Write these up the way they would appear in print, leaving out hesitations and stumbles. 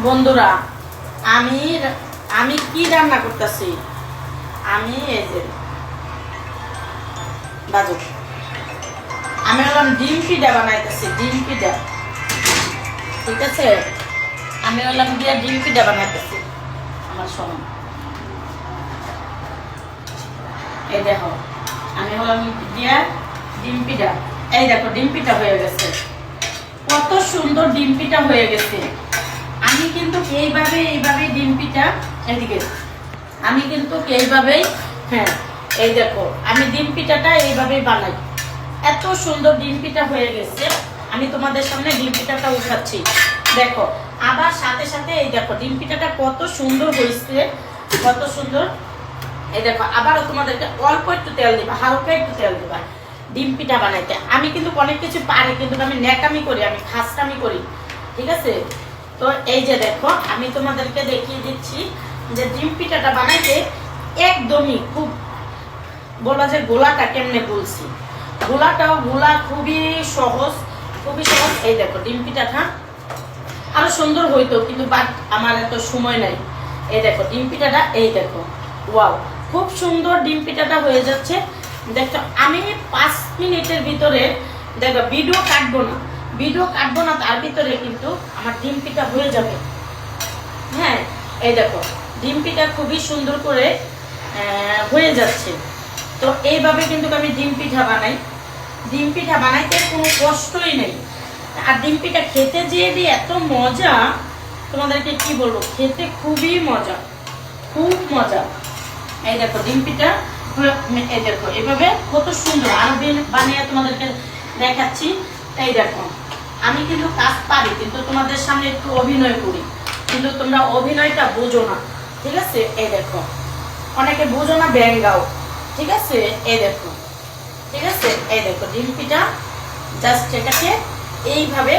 বন্ধুরা, আমি আমি কি রান্না করতেছি? আমি এই যে বাজু আমি হলাম ডিম পিঠা বানাইতেছি। ডিম পিঠা, ঠিক আছে? আমি হলাম দিয়ে ডিম পিঠা বানাইতেছি। আমার শোনো, এই দেখো, আমি হলাম দিয়া ডিম পিঠা। এই দেখো, ডিম পিঠা হয়ে গেছে। কত সুন্দর ডিম পিঠা হয়ে গেছে। আমি কিন্তু এইভাবে ডিম পিঠা, এদিকে আমি কিন্তু এইভাবেই, হ্যাঁ এই দেখো, আমি ডিম পিঠাটা এইভাবেই বানাই। এত সুন্দর ডিম পিঠা হয়ে গেছে। আমি তোমাদের সামনে ডিম পিঠাটা উঠাচ্ছি, দেখো। আবার সাথে সাথে এই দেখো, ডিম পিঠাটা কত সুন্দর হয়েছে, কত সুন্দর। এই দেখো, আবারও তোমাদেরকে অল্প একটু তেল দিবা, হালকা একটু তেল দিবা ডিম পিঠা বানাইতে। আমি কিন্তু অনেক কিছু পারি, কিন্তু আমি ন্যাকামি করি, আমি খাসটামি করি, ঠিক আছে? তো এই যে দেখো, আমি তোমাদেরকে দেখিয়ে দিচ্ছি যে ডিম পিঠাটা বানাইতে একদমই খুব বলা যে গোলাটা কেমনে বলছি, গোলা খুবই সহজ, খুবই সহজ। এই দেখো, ডিম পিঠাটা আরো সুন্দর হইতো, কিন্তু বাট আমার এত সময় নাই। এই দেখো ডিম পিঠাটা, এই দেখো, ওয়াও, খুব সুন্দর ডিম পিঠাটা হয়ে যাচ্ছে। দেখো, আমি 5 মিনিটের ভিতরে, দেখো ভিডিও কাটবো না, তার ভিতরে কিন্তু আমার ডিম পিঠা হয়ে যাবে। হ্যাঁ, এই দেখো, ডিম পিঠা খুবই সুন্দর করে হয়ে যাচ্ছে। তো এইভাবে কিন্তু আমি ডিম পিঠা বানাই। ডিম পিঠা বানাইতে কোনো কষ্টই নেই। আর ডিম পিঠা খেতে যেয়ে দিয়ে এত মজা, তোমাদেরকে কি বলবো, খেতে খুবই মজা, খুব মজা। এই দেখো ডিম পিঠা, এই দেখো এভাবে কত সুন্দর। আরো বানিয়ে তোমাদেরকে দেখাচ্ছি। এই দেখো, আমি কিন্তু কাজ পারি, কিন্তু তোমাদের সামনে একটু অভিনয় করি, কিন্তু তোমরা অভিনয়টা বোঝো না, ঠিক আছে? এই দেখো, অনেকে বোঝো না, ব্যাঙ্গাও, ঠিক আছে? এই দেখো, ঠিক আছে? এই দেখো ডিম পিঠা জাস্ট এটাকে এইভাবে,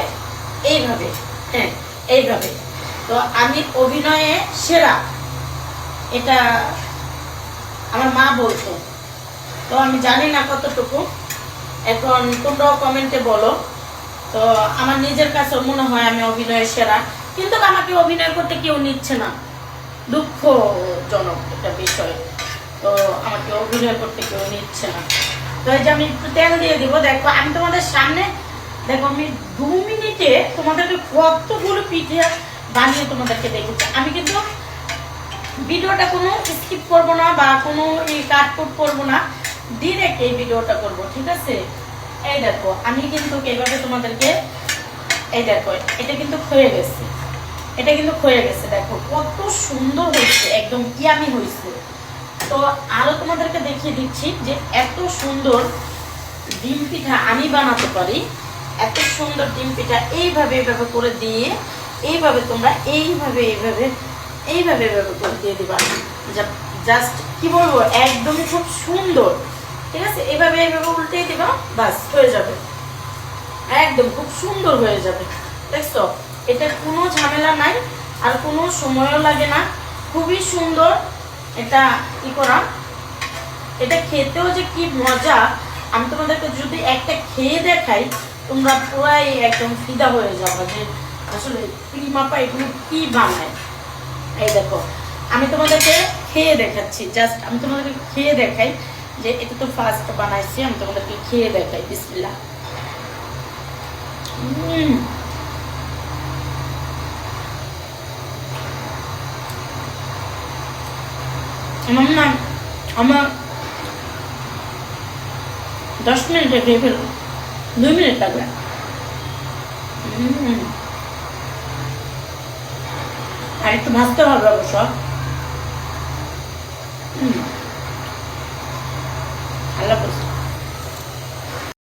হ্যাঁ এইভাবে। তো আমি অভিনয়ে সেরা, এটা আমার মা বলতো। তো আমি জানি না কতটুকু, এখন তোমরাও কমেন্টে বলো। তো আমার নিজের কাছে মনে হয় আমি অভিনয়ে সেরা, কিন্তু আমাকে অভিনয় করতে কেউ নিচ্ছে না, দুঃখজনক একটা বিষয়। তো আমাকে অভিনয় করতে কেউ নিচ্ছে না। তো এই যে আমি একটু তেল দিয়ে দিব। দেখো, আমি তোমাদের সামনে, দেখো আমি 2 মিনিটে তোমাদেরকে কতগুলো পিঠে বানিয়ে তোমাদেরকে দেখেছি। আমি কিন্তু ভিডিওটা কোনো স্কিপ করবো না, বা কোনো কাটকুট করবো না, ডিরেক্ট এই ভিডিওটা করবো, ঠিক আছে? এই দেখো, আমি কিন্তু এইভাবে তোমাদেরকে, এই দেখো এটা কিন্তু ক্ষয়ে গেছে, দেখো কত সুন্দর হয়েছে, একদম ইয়ামি হয়েছে। তো আরো তোমাদেরকে দেখিয়ে দিচ্ছি যে এত সুন্দর ডিম পিঠা আমি বানাতে পারি। এত সুন্দর ডিম পিঠা এইভাবে করে দিয়ে, এইভাবে তোমরা এইভাবে করে দিয়ে দিবা। জাস্ট কি বলবো, একদমই খুব সুন্দর, ঠিক আছে? এইভাবে উল্টে দিবা, বাস হয়ে যাবে, একদম খুব সুন্দর হয়ে যাবে। দেখছো, এটা কোনো ঝামেলা নাই, আর কোনো সময়ও লাগে না, খুবই সুন্দর এটা কি করা। এটা খেতেও যে কি মজা, আমি তোমাদেরকে যদি একটা খেয়ে দেখাই, তোমরা পুরাই একদম ফিদা হয়ে যাবে যে আসলে প্রিমাপা এগুলো কি বানায়। এই দেখো, আমি তোমাদেরকে খেয়ে দেখাচ্ছি, জাস্ট আমি তোমাদেরকে খেয়ে দেখাই যে এটা তো ফার্স্ট বানাইছি। আমি তোমাদেরকে খেয়ে দেখাই, বিসমিল্লাহ। আমার 10 মিনিটে খেয়ে ফেলবো, 2 মিনিট লাগবে। আর একটু ভাজতে হবে অবশ্য।